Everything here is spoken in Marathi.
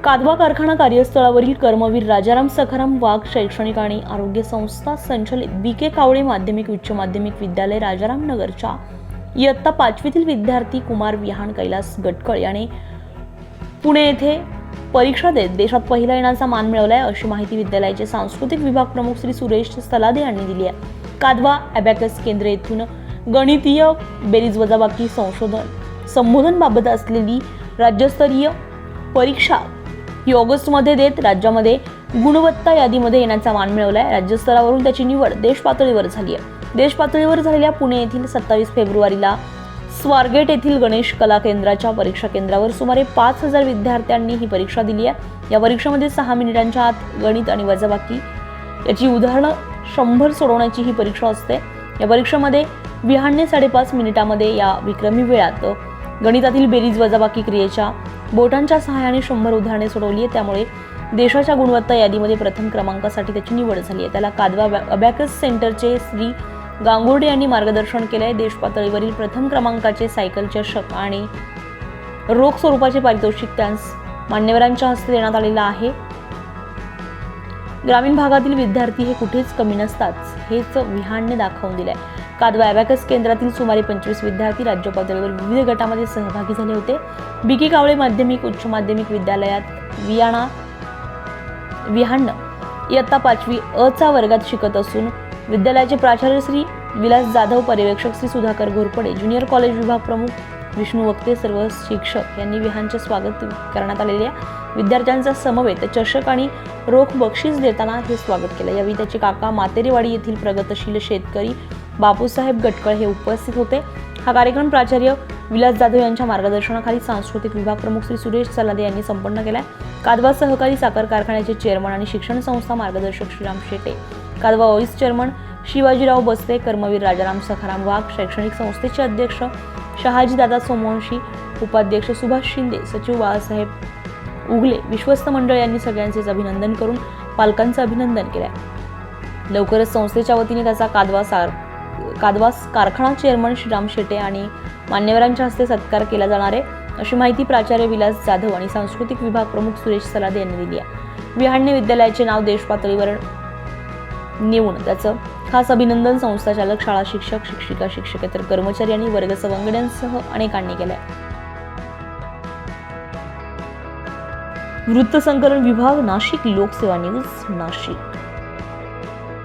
कादवा कारखाना कार्यस्थळावरील कर्मवीर राजाराम सखाराम वाघ शैक्षणिक आणि आरोग्य संस्था संचलित BK कावळे माध्यमिक उच्च माध्यमिक विद्यालय राजाराम नगरच्या इयत्ता 5वीतील विद्यार्थी कुमार विहान कैलास गटकळ याने पुणे येथे परीक्षा देत देशात पहिला येण्याचा मान मिळवलाय, अशी माहिती विद्यालयाचे सांस्कृतिक विभाग प्रमुख श्री सुरेश सलादे यांनी दिली आहे. कादवा अबॅकस केंद्र येथून गणितीय बेरीज वजाबाकी संबोधन बाबत असलेली राज्यस्तरीय परीक्षा ही ऑगस्टमध्ये देत राज्यामध्ये गुणवत्ता यादीमध्ये येण्याचा मान मिळवलाय. राज्यस्तरावरून त्याची निवड देश पातळीवर झाली आहे. देश पातळीवर झालेल्या पुणे येथील 27 फेब्रुवारीला स्वारगेट येथील गणेश कला केंद्राच्या परीक्षा केंद्रावर सुमारे 5000 विद्यार्थ्यांनी ही परीक्षा दिली आहे. या परीक्षेमध्ये 6 मिनिटांच्या आत गणित आणि वजाबाकी याची उदाहरणं 100 सोडवण्याची ही परीक्षा असते. या परीक्षेमध्ये विहानने 5.5 मिनिटांमध्ये या विक्रमी वेळात गणितातील बेरीज वजाबाकी क्रियेच्या बोटांच्या सहाय्याने 100 उदाहरणे सोडवली आहे. त्यामुळे देशाच्या गुणवत्ता यादीमध्ये प्रथम क्रमांकासाठी त्याची निवड झाली आहे. त्याला कादवा अबॅकस सेंटरचे श्री गांगुर्डे यांनी मार्गदर्शन केले आहे. देश पातळीवरील प्रथम क्रमांकाचे सायकल चषक आणि रोख स्वरूपाचे पारितोषिक त्यांस मान्यवरांच्या हस्ते देण्यात आलेलं आहे. ग्रामीण भागातील विद्यार्थी हे कुठेच कमी नसतात हेच विहानने दाखवून दिले आहे. कादवा अबॅकस केंद्रातील सुमारे 25 विद्यार्थी राज्य पातळीवर विविध गटामध्ये सहभागी झाले होते. BK कावळे माध्यमिक उच्च माध्यमिक विद्यालयात विहान इयत्ता 5वी अ चा वर्गात शिकत असून विद्यालयाचे प्राचार्य श्री विलास जाधव, पर्यवेक्षक श्री सुधाकर घोरपडे, ज्युनियर कॉलेज विभाग प्रमुख विष्णू वक्ते, सर्व शिक्षक यांनी विहानचे स्वागत करण्यात आलेल्या विद्यार्थ्यांचा समवेत चषक आणि रोख बक्षीस देताना हे स्वागत केलं. यावेळी त्याचे काका मातेरेवाडी येथील प्रगतशील शेतकरी बापूसाहेब गटकळ हे उपस्थित होते. हा कार्यक्रम प्राचार्य विलास जाधव यांच्या मार्गदर्शनाखाली सांस्कृतिक विभाग प्रमुख श्री सुरेश सलादे यांनी संपन्न केलाय. कादवा सहकारी साखर कारखान्याचे चेअरमन आणि शिक्षण संस्था मार्गदर्शक श्रीराम शेटे, कादवा व्हाईस चेअरमन शिवाजीराव बस्ते, कर्मवीर राजाराम सखाराम वाघ शैक्षणिक संस्थेचे अध्यक्ष शहाजी दादा सोमवंशी, उपाध्यक्ष सुभाष शिंदे, सचिव बाळासाहेब उगले, विश्वस्त मंडळ यांनी सगळ्यांचेच अभिनंदन करून पालकांचं अभिनंदन केलंय. लवकरच संस्थेच्या वतीने त्याचा कादवा कारखाना चेअरमन श्रीराम शेटे आणि मान्यवरांच्या हस्ते सत्कार केला जाणार आहे, अशी माहिती प्राचार्य विलास जाधव आणि सांस्कृतिक विभाग प्रमुख सुरेश सलादे यांनी दिली आहे. विहानने विद्यालयाचे नाव देश पातळीवर नेऊन त्याचं खास अभिनंदन संस्था चालक, शाळा शिक्षक, शिक्षिका, शिक्षकेतर कर्मचारी आणि वर्ग सवंगड्यांसह अनेकांनी केलंय. वृत्तसंकलन विभाग, नाशिक, लोकसेवा न्यूज, नाशिक.